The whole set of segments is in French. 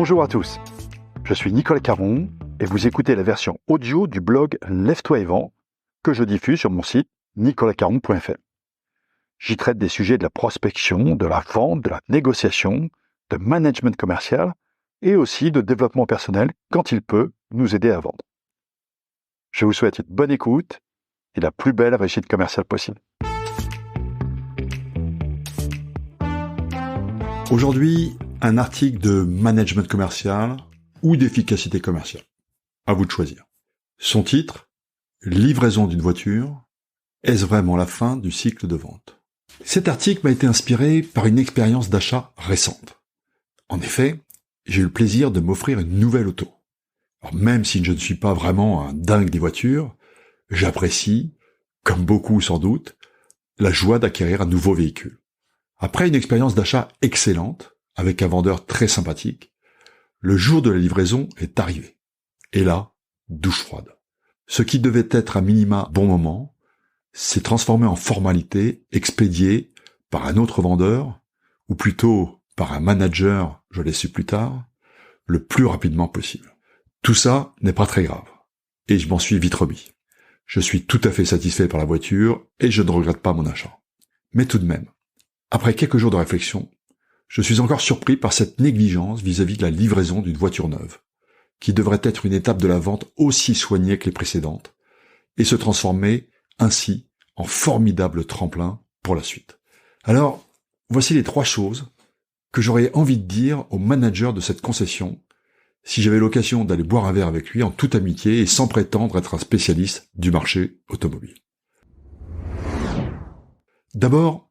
Bonjour à tous, je suis Nicolas Caron et vous écoutez la version audio du blog Lève-toi et vends que je diffuse sur mon site nicolascaron.fr. J'y traite des sujets de la prospection, de la vente, de la négociation, de management commercial et aussi de développement personnel quand il peut nous aider à vendre. Je vous souhaite une bonne écoute et la plus belle réussite commerciale possible. Aujourd'hui, un article de management commercial ou d'efficacité commerciale. À vous de choisir. Son titre, livraison d'une voiture, est-ce vraiment la fin du cycle de vente? Cet article m'a été inspiré par une expérience d'achat récente. En effet, j'ai eu le plaisir de m'offrir une nouvelle auto. Alors, même si je ne suis pas vraiment un dingue des voitures, j'apprécie, comme beaucoup sans doute, la joie d'acquérir un nouveau véhicule. Après une expérience d'achat excellente, avec un vendeur très sympathique, le jour de la livraison est arrivé. Et là, douche froide. Ce qui devait être à minima bon moment, s'est transformé en formalité expédiée par un autre vendeur, ou plutôt par un manager, je l'ai su plus tard, le plus rapidement possible. Tout ça n'est pas très grave, et je m'en suis vite remis. Je suis tout à fait satisfait par la voiture, et je ne regrette pas mon achat. Mais tout de même, après quelques jours de réflexion, je suis encore surpris par cette négligence vis-à-vis de la livraison d'une voiture neuve, qui devrait être une étape de la vente aussi soignée que les précédentes, et se transformer ainsi en formidable tremplin pour la suite. Alors, voici les 3 choses que j'aurais envie de dire au manager de cette concession si j'avais l'occasion d'aller boire un verre avec lui en toute amitié et sans prétendre être un spécialiste du marché automobile. D'abord,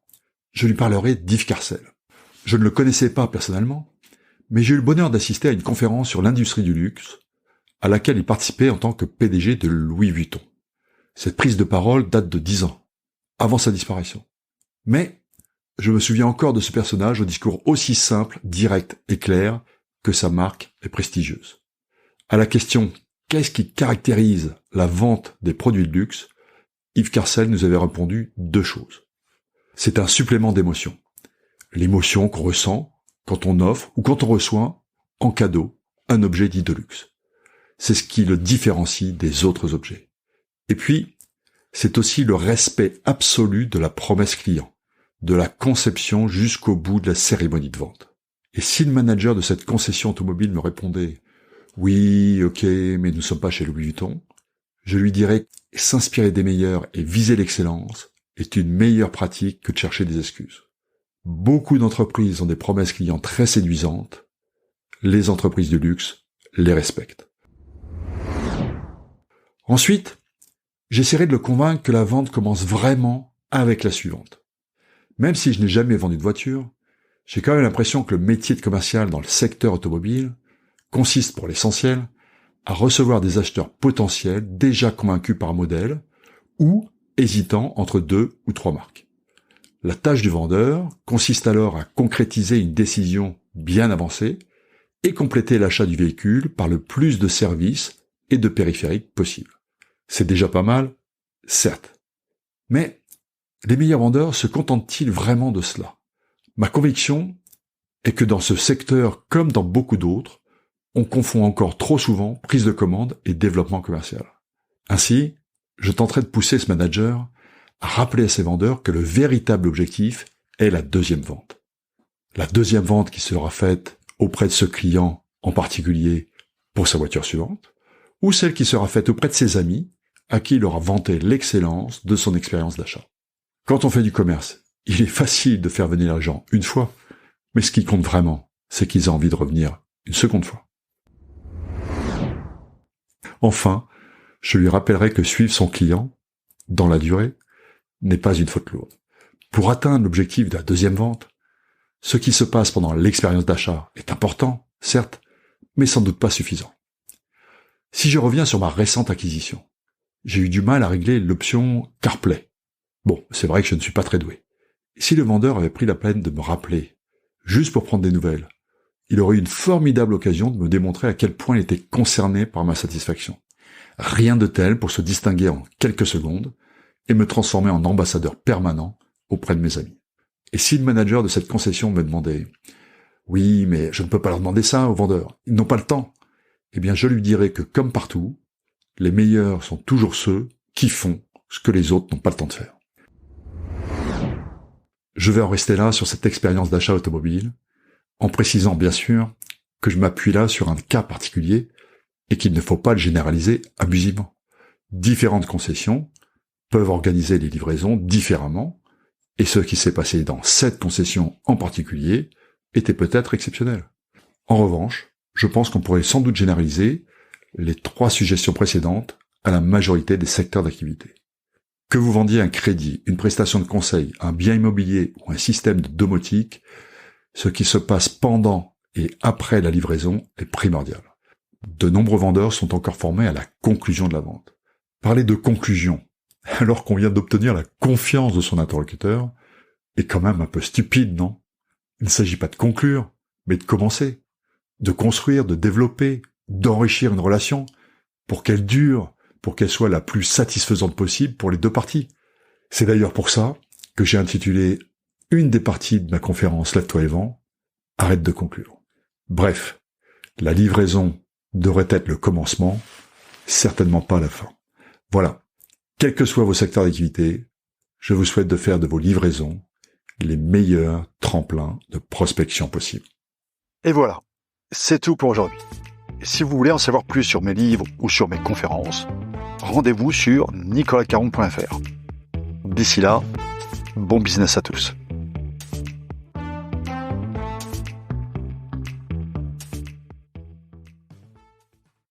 je lui parlerai d'Yves Carcel. Je ne le connaissais pas personnellement, mais j'ai eu le bonheur d'assister à une conférence sur l'industrie du luxe, à laquelle il participait en tant que PDG de Louis Vuitton. Cette prise de parole date de 10 ans, avant sa disparition. Mais je me souviens encore de ce personnage au discours aussi simple, direct et clair que sa marque est prestigieuse. À la question « Qu'est-ce qui caractérise la vente des produits de luxe ?», Yves Carcel nous avait répondu 2 choses. C'est un supplément d'émotion. L'émotion qu'on ressent quand on offre ou quand on reçoit en cadeau un objet dit de luxe. C'est ce qui le différencie des autres objets. Et puis, c'est aussi le respect absolu de la promesse client, de la conception jusqu'au bout de la cérémonie de vente. Et si le manager de cette concession automobile me répondait « Oui, ok, mais nous ne sommes pas chez Louis Vuitton », je lui dirais « S'inspirer des meilleurs et viser l'excellence est une meilleure pratique que de chercher des excuses. » Beaucoup d'entreprises ont des promesses clients très séduisantes. Les entreprises de luxe les respectent. Ensuite, j'essaierai de le convaincre que la vente commence vraiment avec la suivante. Même si je n'ai jamais vendu de voiture, j'ai quand même l'impression que le métier de commercial dans le secteur automobile consiste pour l'essentiel à recevoir des acheteurs potentiels déjà convaincus par un modèle ou hésitant entre 2 ou 3 marques. La tâche du vendeur consiste alors à concrétiser une décision bien avancée et compléter l'achat du véhicule par le plus de services et de périphériques possible. C'est déjà pas mal, certes. Mais les meilleurs vendeurs se contentent-ils vraiment de cela? Ma conviction est que dans ce secteur, comme dans beaucoup d'autres, on confond encore trop souvent prise de commande et développement commercial. Ainsi, je tenterai de pousser ce manager à rappeler à ses vendeurs que le véritable objectif est la deuxième vente. La deuxième vente qui sera faite auprès de ce client en particulier pour sa voiture suivante, ou celle qui sera faite auprès de ses amis à qui il aura vanté l'excellence de son expérience d'achat. Quand on fait du commerce, il est facile de faire venir les gens une fois, mais ce qui compte vraiment, c'est qu'ils aient envie de revenir une seconde fois. Enfin, je lui rappellerai que suivre son client, dans la durée, n'est pas une faute lourde. Pour atteindre l'objectif de la deuxième vente, ce qui se passe pendant l'expérience d'achat est important, certes, mais sans doute pas suffisant. Si je reviens sur ma récente acquisition, j'ai eu du mal à régler l'option CarPlay. Bon, c'est vrai que je ne suis pas très doué. Si le vendeur avait pris la peine de me rappeler, juste pour prendre des nouvelles, il aurait eu une formidable occasion de me démontrer à quel point il était concerné par ma satisfaction. Rien de tel pour se distinguer en quelques secondes et me transformer en ambassadeur permanent auprès de mes amis. Et si le manager de cette concession me demandait Oui, mais je ne peux pas leur demander ça aux vendeurs. Ils n'ont pas le temps. Eh bien, je lui dirai que comme partout, les meilleurs sont toujours ceux qui font ce que les autres n'ont pas le temps de faire. Je vais en rester là sur cette expérience d'achat automobile, en précisant bien sûr que je m'appuie là sur un cas particulier et qu'il ne faut pas le généraliser abusivement. Différentes concessions peuvent organiser les livraisons différemment, et ce qui s'est passé dans cette concession en particulier était peut-être exceptionnel. En revanche, je pense qu'on pourrait sans doute généraliser les 3 suggestions précédentes à la majorité des secteurs d'activité. Que vous vendiez un crédit, une prestation de conseil, un bien immobilier ou un système de domotique, ce qui se passe pendant et après la livraison est primordial. De nombreux vendeurs sont encore formés à la conclusion de la vente. Parler de conclusion, alors qu'on vient d'obtenir la confiance de son interlocuteur, est quand même un peu stupide, non? Il ne s'agit pas de conclure, mais de commencer, de construire, de développer, d'enrichir une relation, pour qu'elle dure, pour qu'elle soit la plus satisfaisante possible pour les 2 parties. C'est d'ailleurs pour ça que j'ai intitulé une des parties de ma conférence Lève-toi et vends, arrête de conclure. Bref, la livraison devrait être le commencement, certainement pas la fin. Voilà. Quels que soient vos secteurs d'activité, je vous souhaite de faire de vos livraisons les meilleurs tremplins de prospection possible. Et voilà, c'est tout pour aujourd'hui. Si vous voulez en savoir plus sur mes livres ou sur mes conférences, rendez-vous sur nicolascaron.fr. D'ici là, bon business à tous.